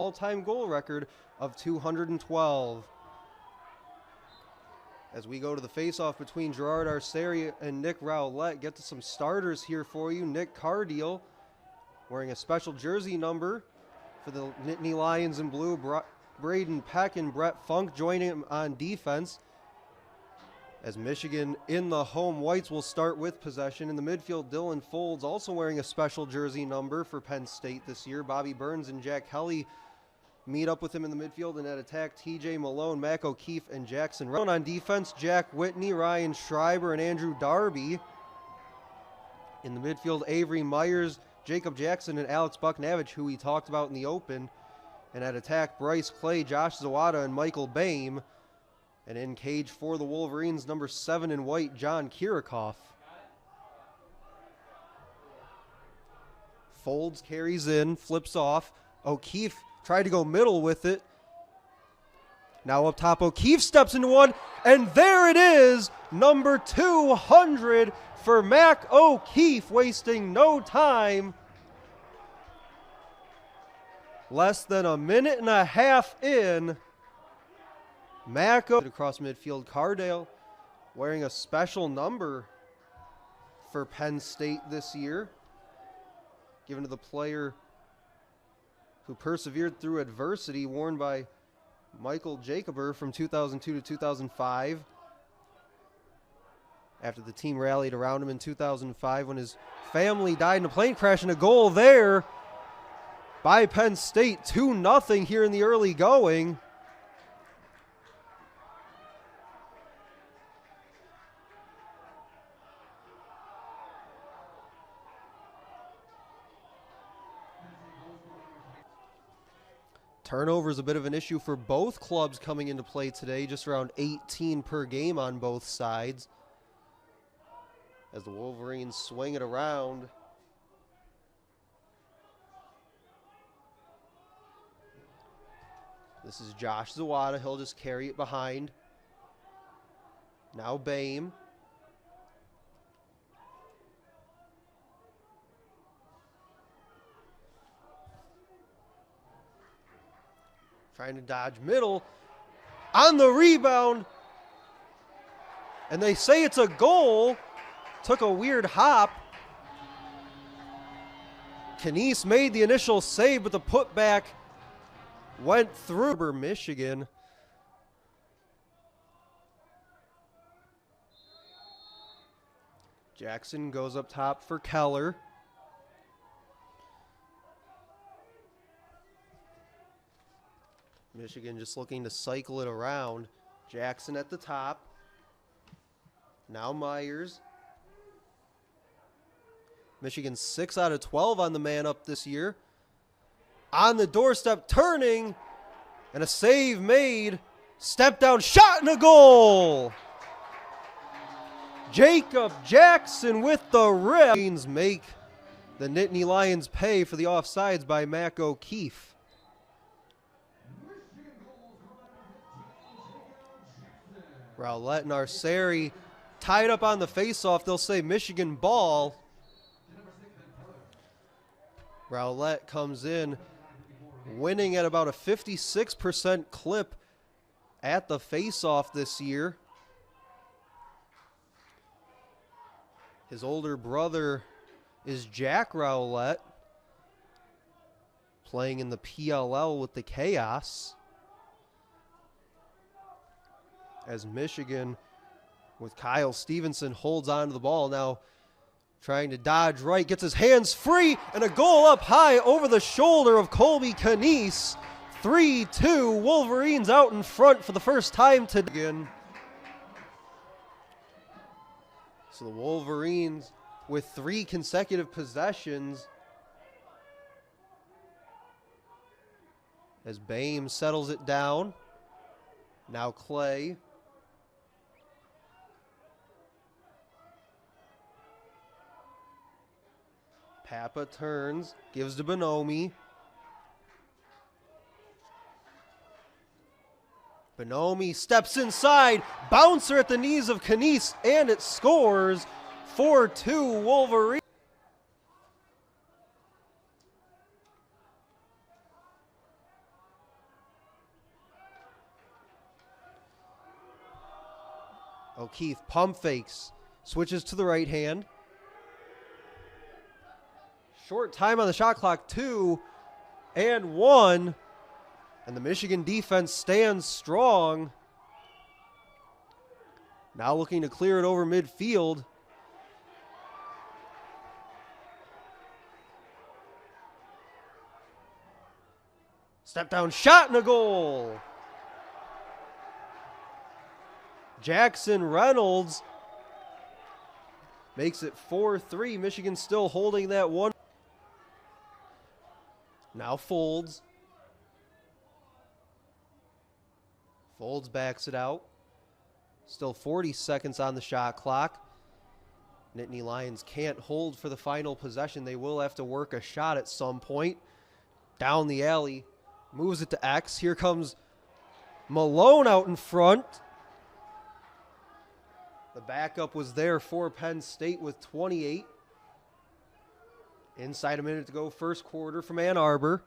all-time goal record of 212. As we go to the face-off between Gerard Arceri and Nick Rowlett, get to some starters here for you. Nick Cardeal wearing a special jersey number for the Nittany Lions in blue. Braden Peck and Brett Funk joining him on defense. As Michigan in the home whites will start with possession. In the midfield, Dylan Foulds also wearing a special jersey number for Penn State this year. Bobby Burns and Jack Kelly meet up with him in the midfield, and at attack, TJ Malone, Mac O'Keefe, and Jackson Reynolds. On defense, Jack Whitney, Ryan Schreiber, and Andrew Darby. In the midfield, Avery Myers, Jacob Jackson, and Alex Bucknavich, who we talked about in the open. And at attack, Bryce Clay, Josh Zawada, and Michael Boehm. And in cage for the Wolverines, number 7 in white, John Kirikoff. Foulds carries in, flips off. O'Keefe tried to go middle with it. Now up top, O'Keefe steps into one, and there it is, number 200 for Mac O'Keefe, wasting no time. Less than a minute and a half in. Mac across midfield, Cardeal wearing a special number for Penn State this year, given to the player who persevered through adversity, worn by Michael Jacober from 2002 to 2005. After the team rallied around him in 2005 when his family died in a plane crash, and a goal there by Penn State, 2-0 here in the early going. Turnover is a bit of an issue for both clubs coming into play today, just around 18 per game on both sides. As the Wolverines swing it around. This is Josh Zawada. He'll just carry it behind. Now Boehm. Trying to dodge middle. On the rebound. And they say it's a goal. Took a weird hop. Knies made the initial save, but the putback went through. Michigan. Jackson goes up top for Keller. Michigan just looking to cycle it around. Jackson at the top. Now Myers. Michigan 6 out of 12 on the man up this year. On the doorstep, turning, and a save made. Step down, shot, and a goal. Jacob Jackson with the rip. Make the Nittany Lions pay for the offsides by Mac O'Keefe. Rowlett and Arceri tied up on the faceoff. They'll say Michigan ball. Rowlett comes in, winning at about a 56% clip at the faceoff this year. His older brother is Jack Rowlett, playing in the PLL with the Chaos. As Michigan, with Kyle Stevenson, holds on to the ball. Now trying to dodge right, gets his hands free, and a goal up high over the shoulder of Colby Knies. 3-2, Wolverines out in front for the first time today. So the Wolverines with 3 consecutive possessions. As Boehm settles it down. Now Clay. Papa turns, gives to Bonomi. Bonomi steps inside, bouncer at the knees of Knies, and it scores. 4-2 Wolverines. O'Keefe pump fakes, switches to the right hand. Short time on the shot clock, 2 and 1. And the Michigan defense stands strong. Now looking to clear it over midfield. Step down shot and a goal. Jackson Reynolds makes it 4-3. Michigan still holding that one. Now Foulds. Foulds backs it out. Still 40 seconds on the shot clock. Nittany Lions can't hold for the final possession. They will have to work a shot at some point. Down the alley. Moves it to X. Here comes Malone out in front. The backup was there for Penn State with 28. Inside a minute to go, first quarter from Ann Arbor.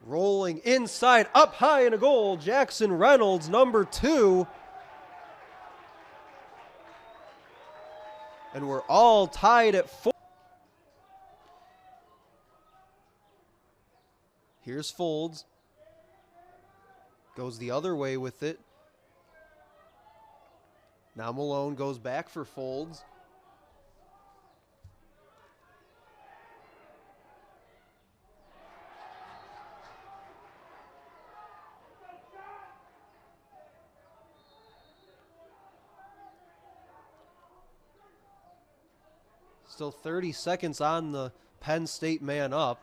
Rolling inside, up high and a goal. Jackson Reynolds, number 2. And we're all tied at 4. Here's Foulds. Goes the other way with it. Now Malone goes back for Foulds. Still 30 seconds on the Penn State man up.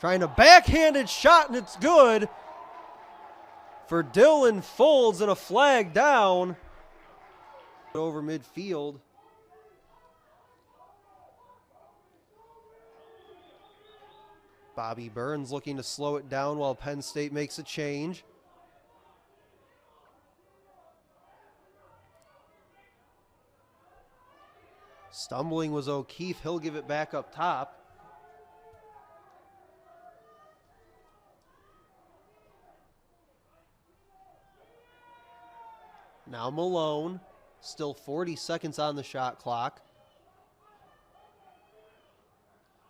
Trying a backhanded shot, and it's good for Dylan Foulds, and a flag down over midfield. Bobby Burns looking to slow it down while Penn State makes a change. Stumbling was O'Keefe. He'll give it back up top. Now Malone. Still 40 seconds on the shot clock.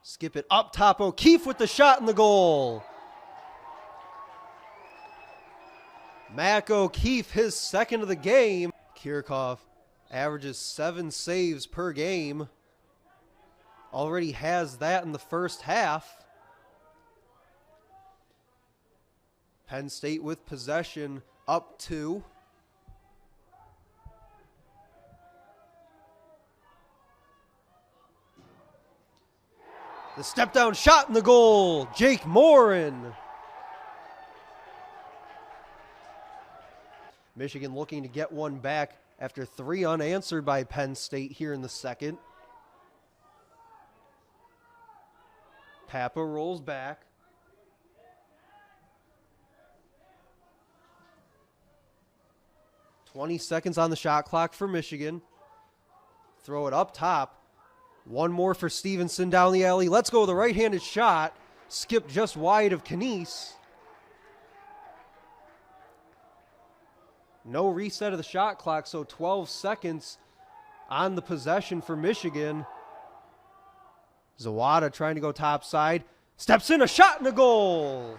Skip it up top. O'Keefe with the shot and the goal. Mac O'Keefe, his second of the game. Kirchhoff averages 7 saves per game. Already has that in the first half. Penn State with possession, up 2. The step down shot and the goal. Jake Morin. Michigan looking to get one back after 3 unanswered by Penn State here in the second. Papa rolls back. "20 seconds on the shot clock for Michigan. Throw it up top. One more for Stevenson down the alley. Let's go with a right-handed shot. Skipped just wide of Knies. No reset of the shot clock, so 12 seconds on the possession for Michigan. Zawada trying to go topside. Steps in, a shot and a goal.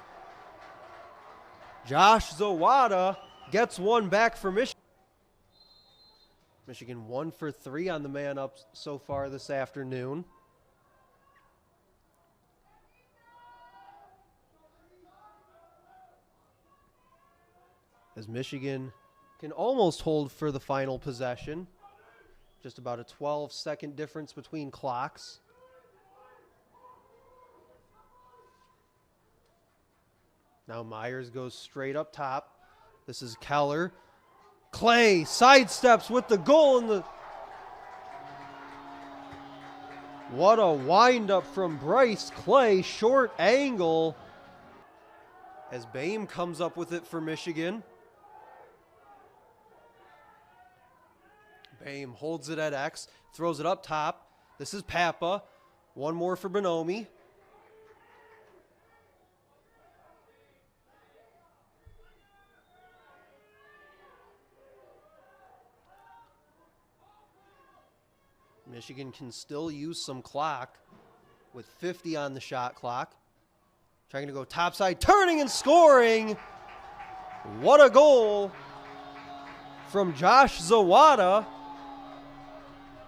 Josh Zawada gets one back for Michigan. Michigan 1 for 3 on the man up so far this afternoon. As Michigan can almost hold for the final possession. Just about a 12-second difference between clocks. Now Myers goes straight up top. This is Keller. Clay sidesteps with the goal in the... What a windup from Bryce Clay. Short angle. As Boehm comes up with it for Michigan. Boehm holds it at X. Throws it up top. This is Papa. One more for Bonomi. Michigan can still use some clock with 50 on the shot clock. Trying to go topside, turning and scoring. What a goal from Josh Zawada.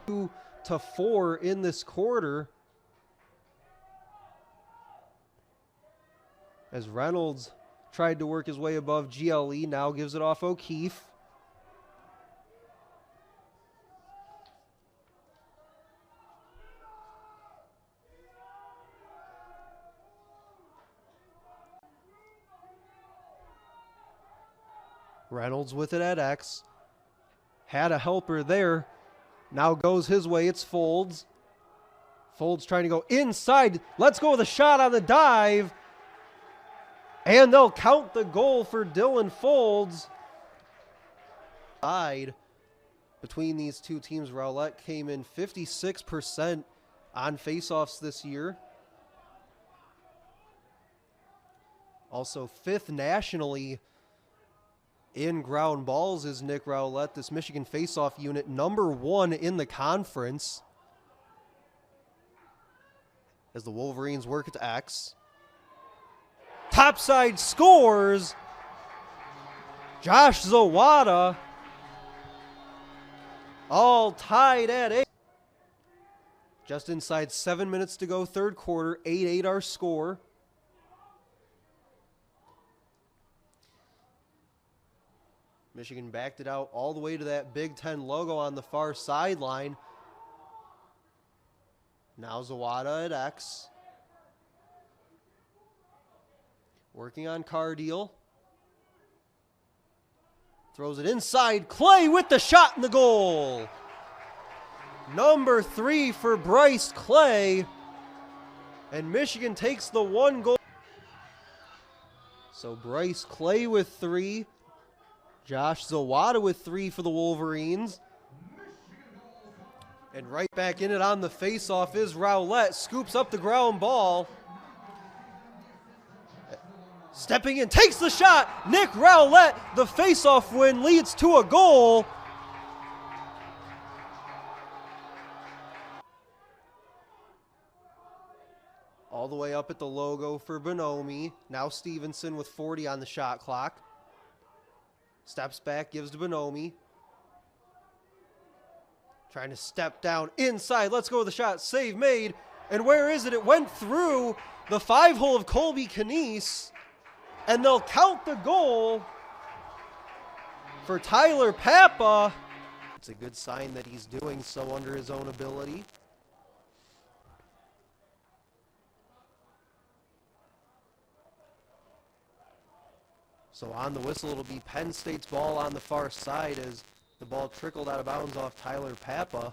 2-4 in this quarter. As Reynolds tried to work his way above GLE, now gives it off O'Keefe. Reynolds with it at X. Had a helper there. Now goes his way. It's Foulds. Foulds trying to go inside. Let's go with a shot on the dive. And they'll count the goal for Dylan Foulds. Tied between these two teams. Rowlett came in 56% on faceoffs this year. Also 5th nationally in ground balls is Nick Rowlett, this Michigan faceoff unit, number 1 in the conference. As the Wolverines work at X. Topside scores. Josh Zawada. All tied at 8. Just inside 7 minutes to go, third quarter. 8-8 our score. Michigan backed it out all the way to that Big Ten logo on the far sideline. Now Zawada at X. Working on Cardeal. Throws it inside. Clay with the shot and the goal. Number 3 for Bryce Clay. And Michigan takes the 1 goal. So Bryce Clay with 3. Josh Zawada with 3 for the Wolverines. And right back in it on the faceoff is Rowlett. Scoops up the ground ball. Stepping in, takes the shot. Nick Rowlett, the faceoff win leads to a goal. All the way up at the logo for Bonomi. Now Stevenson with 40 on the shot clock. Steps back, gives to Bonomi. Trying to step down inside. Let's go with the shot. Save made. And where is it? It went through the 5-hole of Colby Canese. And they'll count the goal for Tyler Papa. It's a good sign that he's doing so under his own ability. So on the whistle, it'll be Penn State's ball on the far side as the ball trickled out of bounds off Tyler Papa.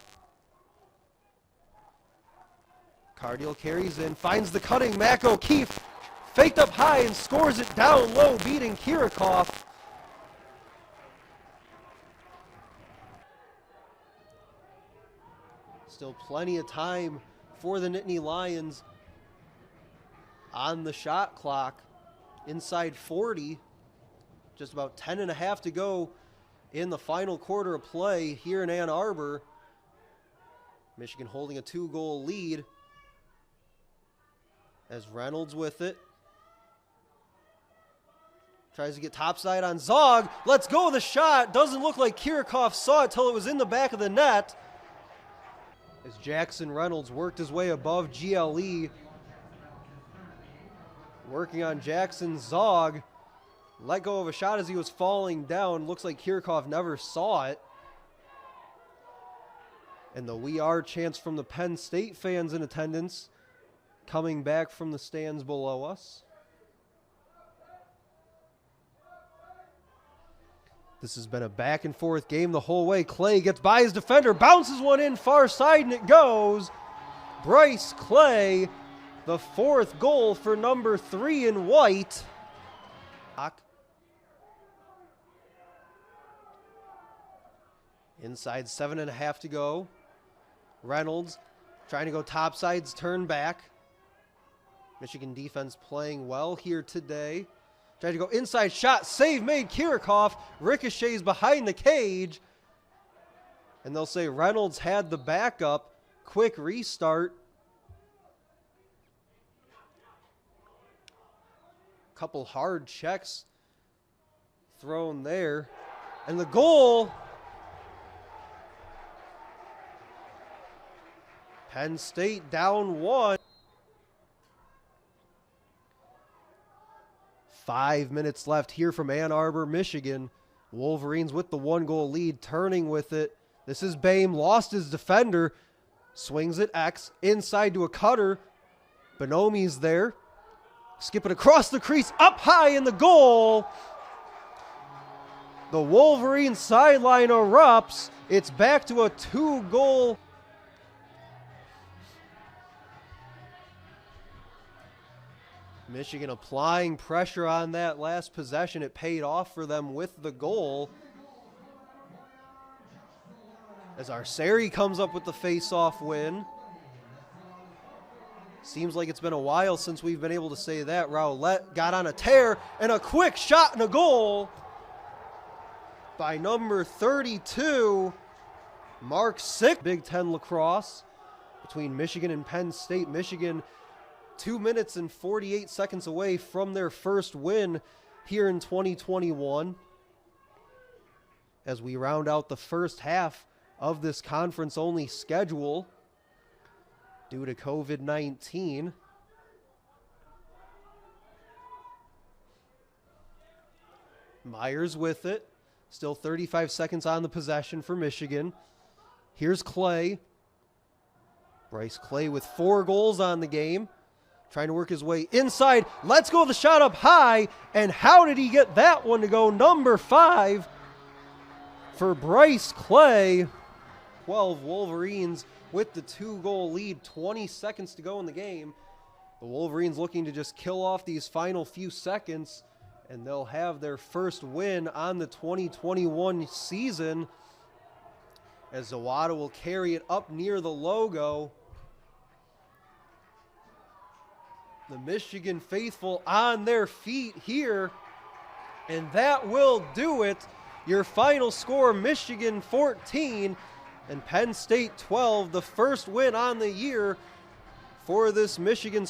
Cardeal carries in, finds the cutting Mac O'Keefe. Faked up high and scores it down low, beating Kirikoff. Still plenty of time for the Nittany Lions on the shot clock. Inside 40. Just about 10.5 to go in the final quarter of play here in Ann Arbor. Michigan holding a 2-goal lead. As Reynolds with it. Tries to get topside on Zog. Let's go with the shot. Doesn't look like Kirikoff saw it till it was in the back of the net. As Jackson Reynolds worked his way above GLE. Working on Jackson Zog. Let go of a shot as he was falling down. Looks like Kirikoff never saw it. And the "We Are" chants from the Penn State fans in attendance coming back from the stands below us. This has been a back and forth game the whole way. Clay gets by his defender, bounces one in far side, and it goes. Bryce Clay, the 4th goal for number 3 in white. Inside 7.5 to go. Reynolds trying to go topsides, turn back. Michigan defense playing well here today. Trying to go inside shot, save made. Kirikoff ricochets behind the cage. And they'll say Reynolds had the backup. quick restart. Couple hard checks thrown there. And the goal. Penn State down 1. 5 minutes left here from Ann Arbor, Michigan. Wolverines with the 1-goal lead, turning with it. This is Boehm, lost his defender. Swings it X, inside to a cutter. Bonomi's there. Skip it across the crease, up high in the goal. The Wolverine sideline erupts. It's back to a 2-goal. Michigan applying pressure on that last possession. It paid off for them with the goal. As Arceri comes up with the face-off win. Seems like it's been a while since we've been able to say that. Rowlett got on a tear, and a quick shot and a goal by number 32, Mark Sick. Big Ten lacrosse between Michigan and Penn State. Michigan 2 minutes and 48 seconds away from their first win here in 2021. As we round out the first half of this conference-only schedule due to COVID-19. Myers with it. Still 35 seconds on the possession for Michigan. Here's Clay. Bryce Clay with 4 goals on the game. Trying to work his way inside. Let's go, the shot up high. And how did he get that one to go? Number 5 for Bryce Clay. 12 Wolverines with the 2-goal lead. 20 seconds to go in the game. The Wolverines looking to just kill off these final few seconds, and they'll have their first win on the 2021 season, as Zawada will carry it up near the logo. The Michigan faithful on their feet here, and that will do it. Your final score, Michigan 14 and Penn State 12, the first win on the year for this Michigan